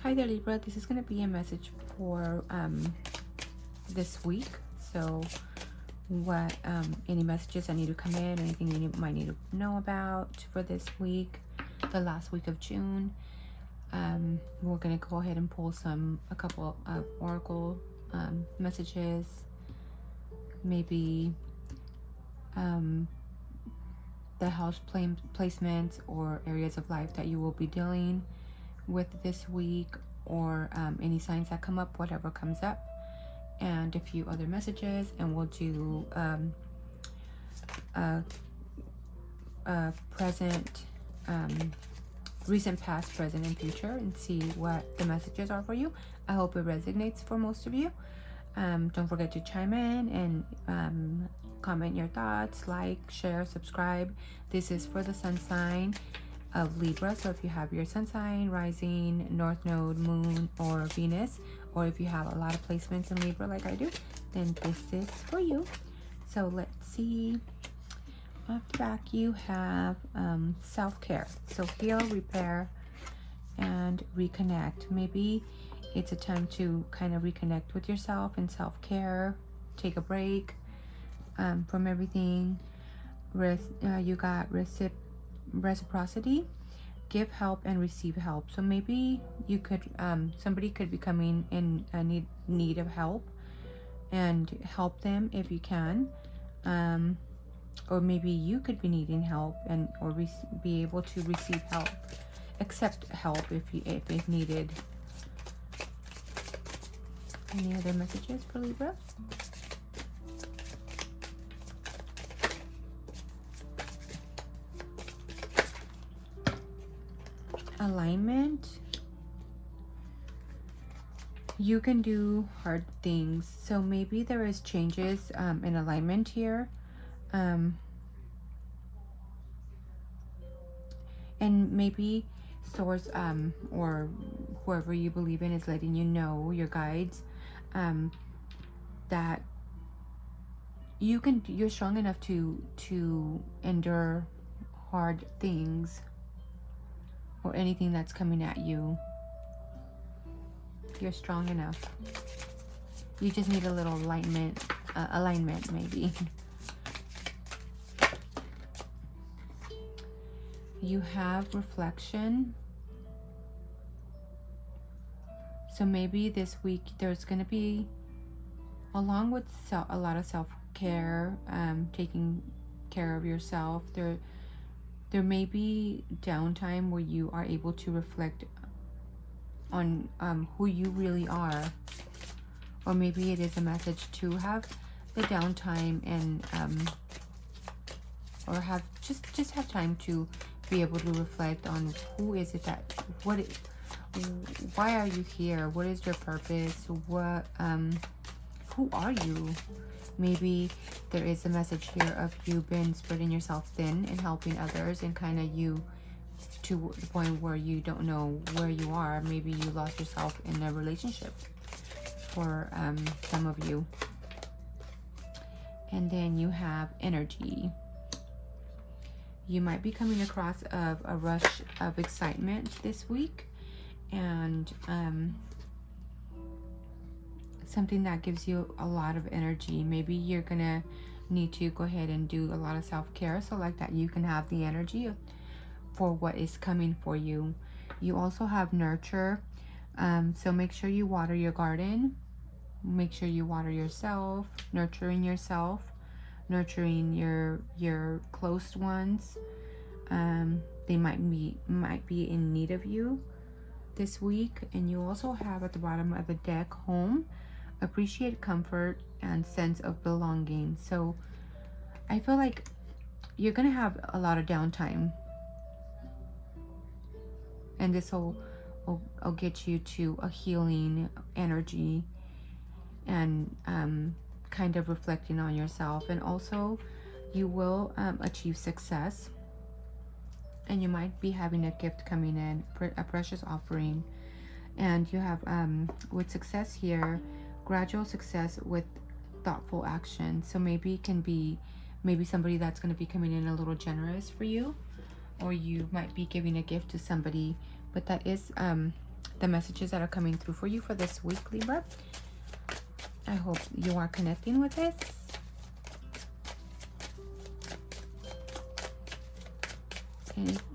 Hi there, Libra. This is going to be a message for this week. So what any messages I need to come in, anything you might need to know about for this week, the last week of June. We're going to go ahead and pull a couple of oracle messages, maybe the house placements or areas of life that you will be dealing with this week, or any signs that come up, whatever comes up, and a few other messages, and we'll do present, recent, past, present, and future, and see what the messages are for you. I hope it resonates for most of you. Don't forget to chime in and comment your thoughts, like, share, subscribe. This is for the sun sign of Libra. So if you have your sun sign, rising, north node, moon, or Venus, or if you have a lot of placements in Libra like I do, then this is for you. So let's see. Off the back you have self-care. So heal, repair, and reconnect. Maybe it's a time to kind of reconnect with yourself and self-care. Take a break from everything. You got reciprocity, give help and receive help. So maybe you could somebody could be coming in need of help, and help them if you can, or maybe you could be needing help and or be able to receive help, accept help if needed. Any other messages for Libra? Alignment. You can do hard things. So maybe there is changes in alignment here. And maybe source or whoever you believe in is letting you know, your guides, that you're strong enough to endure hard things or anything that's coming at you. You're strong enough. You just need a little alignment maybe. You have reflection. So maybe this week there's going to be, along with a lot of self-care, taking care of yourself, there may be downtime where you are able to reflect on who you really are. Or maybe it is a message to have the downtime and or have just have time to be able to reflect on who is it that, why are you here? What is your purpose? Who are you? Maybe there is a message here of you been spreading yourself thin and helping others, and kind of you to the point where you don't know where you are. Maybe you lost yourself in a relationship for some of you. And then you have energy. You might be coming across of a rush of excitement this week, and something that gives you a lot of energy. Maybe you're gonna need to go ahead and do a lot of self-care, so like that you can have the energy for what is coming for you. You also have nurture, so make sure you water your garden, make sure you water yourself, nurturing yourself, nurturing your close ones. They might be in need of you this week. And you also have at the bottom of the deck, home, appreciate comfort and sense of belonging. So I feel like you're gonna have a lot of downtime, and this will get you to a healing energy and kind of reflecting on yourself. And also you will achieve success, and you might be having a gift coming in, a precious offering. And you have with success here, gradual success with thoughtful action. So maybe it can be somebody that's going to be coming in a little generous for you, or you might be giving a gift to somebody, but that is the messages that are coming through for you for this week, Libra. I hope you are connecting with this.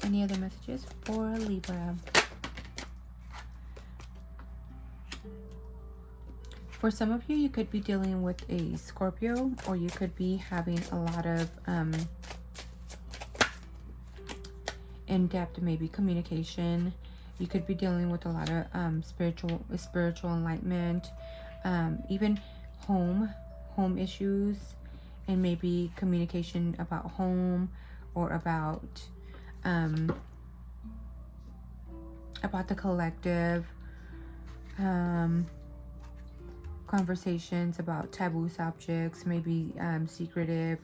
Any other messages for Libra? For some of you, you could be dealing with a Scorpio, or you could be having a lot of in-depth maybe communication. You could be dealing with a lot of spiritual enlightenment, even home issues, and maybe communication about home, or about the collective, conversations about taboo subjects, maybe secretive,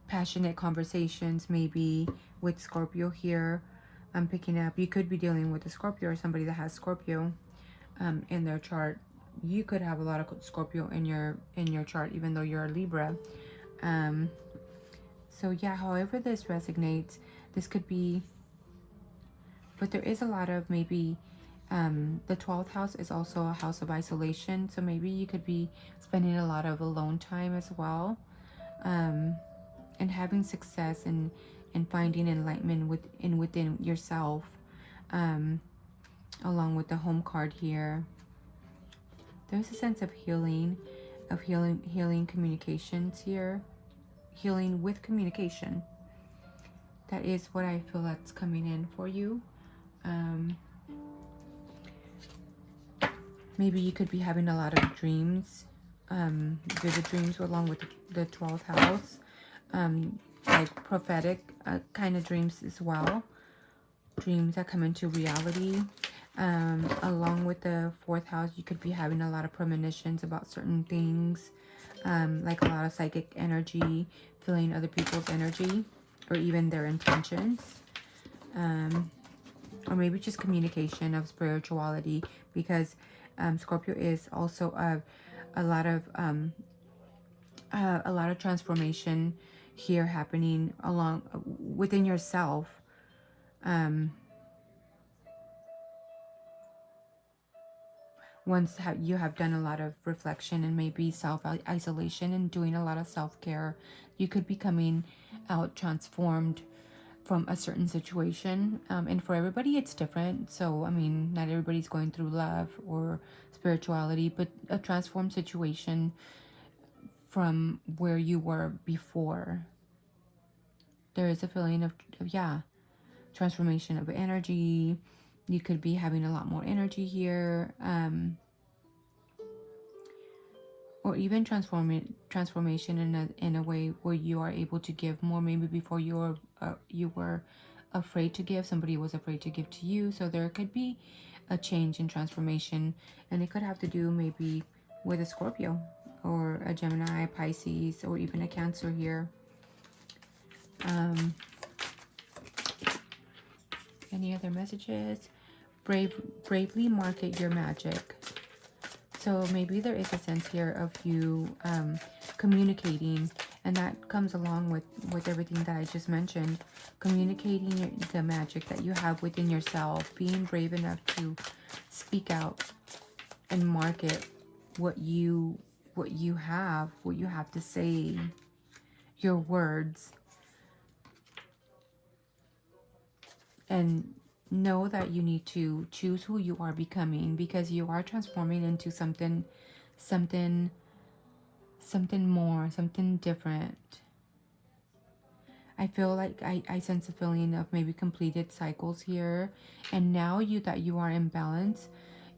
passionate conversations, maybe with Scorpio here. I'm picking up, you could be dealing with a Scorpio or somebody that has Scorpio in their chart. You could have a lot of Scorpio in your chart, even though you're a Libra. So yeah, however this resonates, this could be, but there is a lot of maybe the 12th house is also a house of isolation, so maybe you could be spending a lot of alone time as well, and having success and finding enlightenment within yourself, along with the home card here. There's a sense of healing communications here, healing with communication. That is what I feel that's coming in for you. Maybe you could be having a lot of dreams, vivid dreams, along with the 12th house, like prophetic kind of dreams as well. Dreams that come into reality. Along with the 4th house, you could be having a lot of premonitions about certain things, like a lot of psychic energy, feeling other people's energy, or even their intentions. Or maybe just communication of spirituality, because Scorpio is also a lot of transformation here happening along within yourself. Once you have done a lot of reflection and maybe self-isolation and doing a lot of self-care, you could be coming out transformed from a certain situation. And for everybody, it's different. So, I mean, not everybody's going through love or spirituality, but a transformed situation from where you were before. There is a feeling of transformation of energy. You could be having a lot more energy here. Or even transformation in a way where you are able to give more. Maybe before you were afraid to give, somebody was afraid to give to you. So there could be a change in transformation, and it could have to do maybe with a Scorpio or a Gemini, Pisces, or even a Cancer here. Any other messages? Bravely market your magic. So maybe there is a sense here of you communicating, and that comes along with everything that I just mentioned. Communicating the magic that you have within yourself, being brave enough to speak out and market what you have to say, your words, and know that you need to choose who you are becoming, because you are transforming into something more, something different. I feel like I sense a feeling of maybe completed cycles here, and now that you are in balance,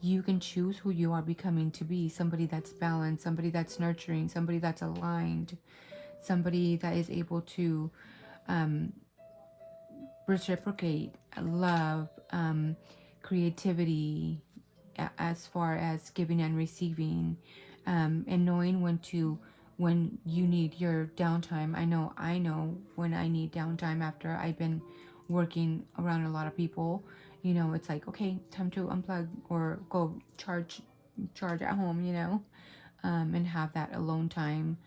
you can choose who you are becoming to be. Somebody that's balanced, somebody that's nurturing, somebody that's aligned, somebody that is able to reciprocate love, creativity, as far as giving and receiving, and knowing when you need your downtime. I know when I need downtime after I've been working around a lot of people. It's like, okay, time to unplug or go charge at home, and have that alone time.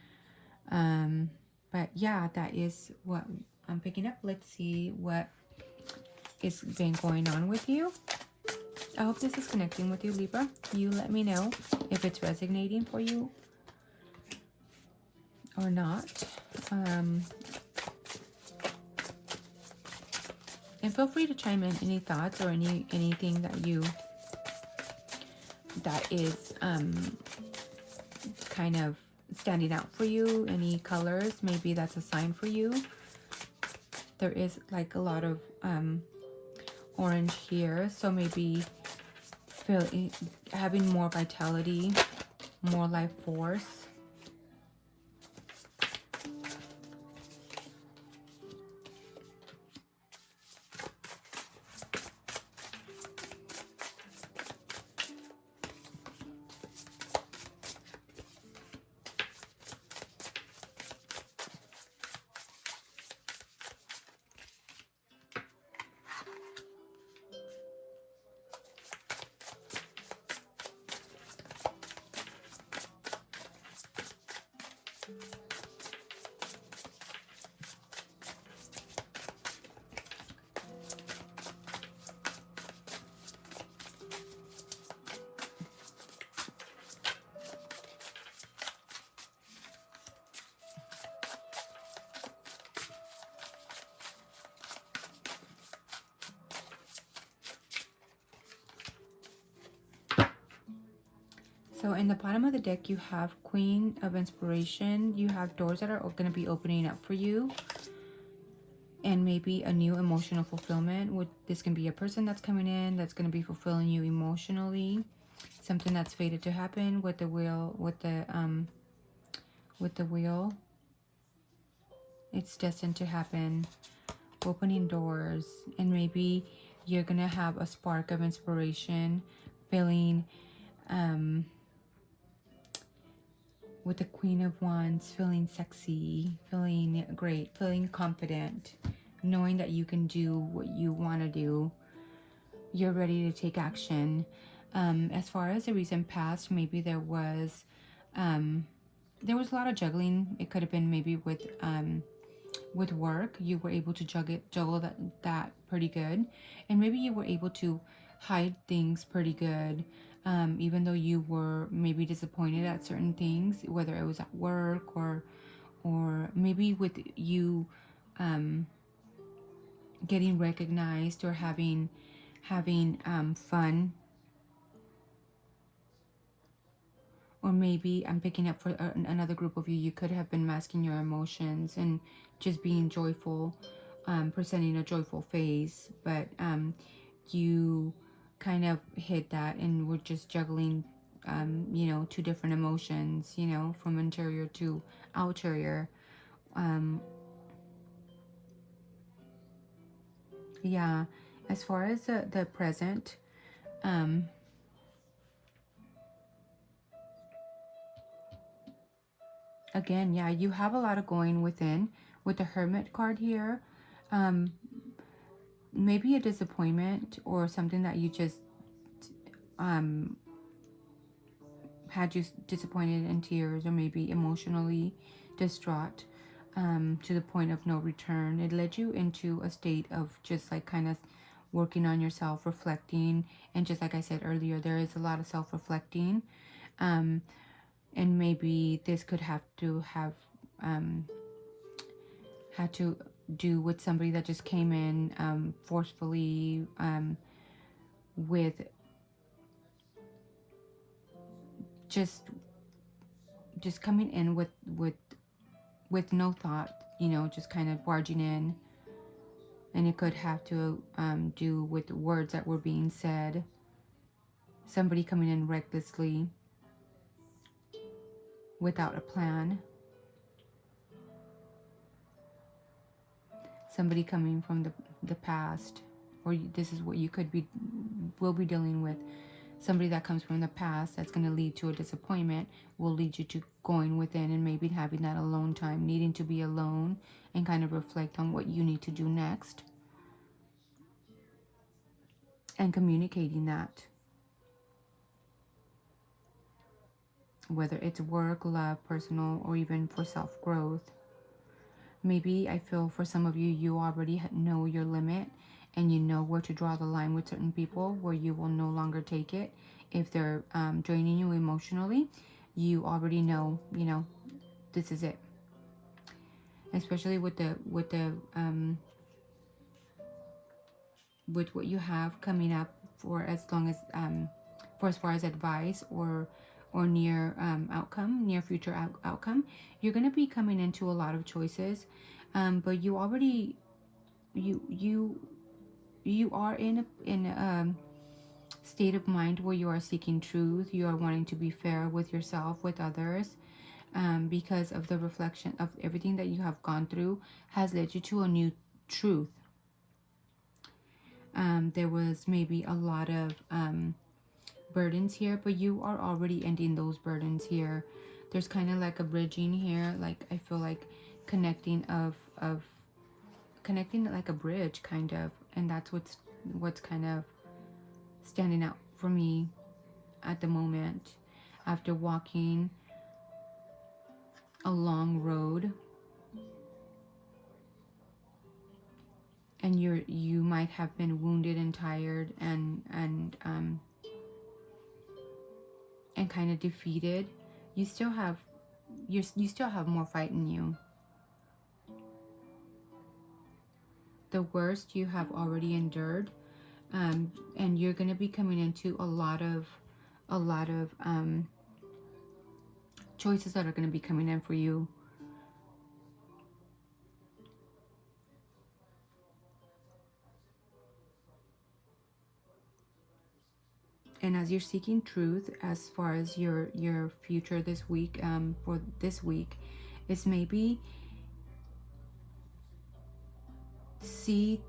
But yeah, that is what I'm picking up. Let's see what is been going on with you. I hope this is connecting with you, Libra. You let me know if it's resonating for you or not. And feel free to chime in any thoughts or anything that is kind of standing out for you. Any colors, maybe that's a sign for you. There is like a lot of orange here, so maybe having more vitality, more life force. So in the bottom of the deck, you have Queen of Inspiration. You have doors that are going to be opening up for you. And maybe a new emotional fulfillment. This can be a person that's coming in that's going to be fulfilling you emotionally. Something that's fated to happen with the wheel, with the wheel. It's destined to happen. Opening doors. And maybe you're going to have a spark of inspiration. Feeling with the Queen of Wands, feeling sexy, feeling great, feeling confident, knowing that you can do what you want to do. You're ready to take action. As far as the recent past, maybe there was a lot of juggling. It could have been maybe with work. You were able to juggle that pretty good, and maybe you were able to hide things pretty good. Even though you were maybe disappointed at certain things, whether it was at work or maybe with you getting recognized or having fun. Or maybe I'm picking up for another group of you, you could have been masking your emotions and just being joyful, presenting a joyful face, but you kind of hid that and were just juggling, two different emotions, from interior to outerior. Yeah, as far as the present, again, yeah, you have a lot of going within with the Hermit card here. Maybe a disappointment or something that you just had you disappointed in tears or maybe emotionally distraught, to the point of no return. It led you into a state of just like kind of working on yourself, reflecting, and just like I said earlier, there is a lot of self-reflecting, and maybe this could have had to do with somebody that just came in forcefully, with just coming in with no thought, just kind of barging in. And it could have to do with words that were being said. Somebody coming in recklessly without a plan. Somebody coming from the past, or this is what you will be dealing with. Somebody that comes from the past that's going to lead to a disappointment will lead you to going within and maybe having that alone time, needing to be alone and kind of reflect on what you need to do next and communicating that, whether it's work, love, personal, or even for self-growth. Maybe I feel for some of you, you already know your limit and you know where to draw the line with certain people, where you will no longer take it if they're draining you emotionally. You already know, you know, this is it. Especially with the with what you have coming up for as long as for as far as advice or near near future outcome, you're going to be coming into a lot of choices, but you already you are in a state of mind where you are seeking truth. You are wanting to be fair with yourself, with others, because of the reflection of everything that you have gone through has led you to a new truth. There was maybe a lot of burdens here, but you are already ending those burdens here. There's kind of like a bridging here, like I feel like connecting of connecting like a bridge kind of, and that's what's kind of standing out for me at the moment after walking a long road. And you might have been wounded and tired and kind of defeated. You still have you still have more fight in you. The worst you have already endured, and you're going to be coming into a lot of choices that are going to be coming in for you. And as you're seeking truth as far as your future this week, for this week, is maybe see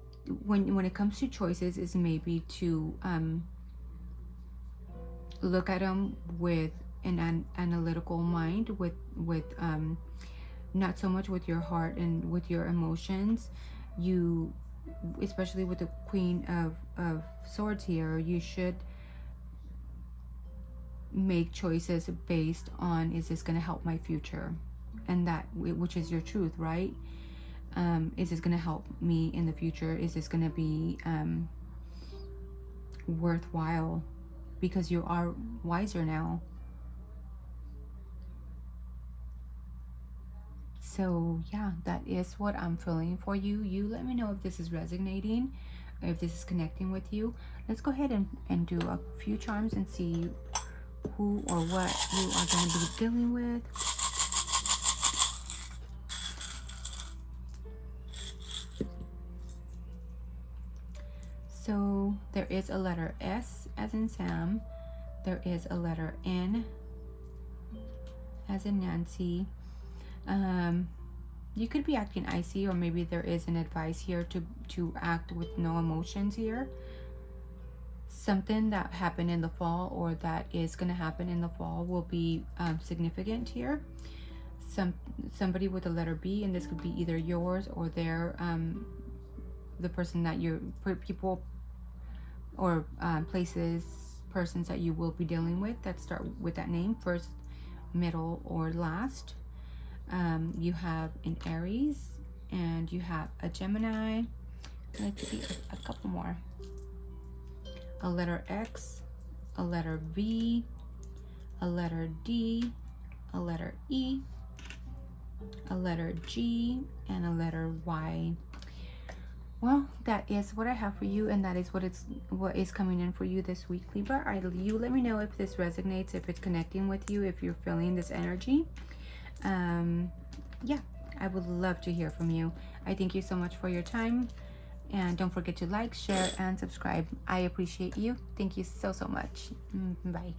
when it comes to choices, is maybe to look at them with an analytical mind, with not so much with your heart and with your emotions. You, especially with the Queen of Swords here, you should make choices based on, is this going to help my future, and that, which is your truth, right? Is this going to help me in the future? Is this going to be worthwhile? Because you are wiser now. So yeah, that is what I'm feeling for you. You let me know if this is resonating, if this is connecting with you. Let's go ahead and do a few charms and see who or what you are going to be dealing with. So there is a letter S as in Sam. There is a letter N as in Nancy. You could be acting icy, or maybe there is an advice here to act with no emotions here. Something that happened in the fall or that is going to happen in the fall will be significant here. Somebody with the letter B, and this could be either yours or their the person that you're, people or places, persons that you will be dealing with that start with that name, first, middle, or last. You have an Aries, and you have a Gemini. Let's see a couple more. A letter X, a letter V, a letter D, a letter E, a letter G, and a letter Y. Well, that is what I have for you, and that is what is coming in for you this week, Libra. You let me know if this resonates, if it's connecting with you, if you're feeling this energy. Yeah, I would love to hear from you. I thank you so much for your time, and don't forget to like, share, and subscribe. I appreciate you. Thank you so much. Bye.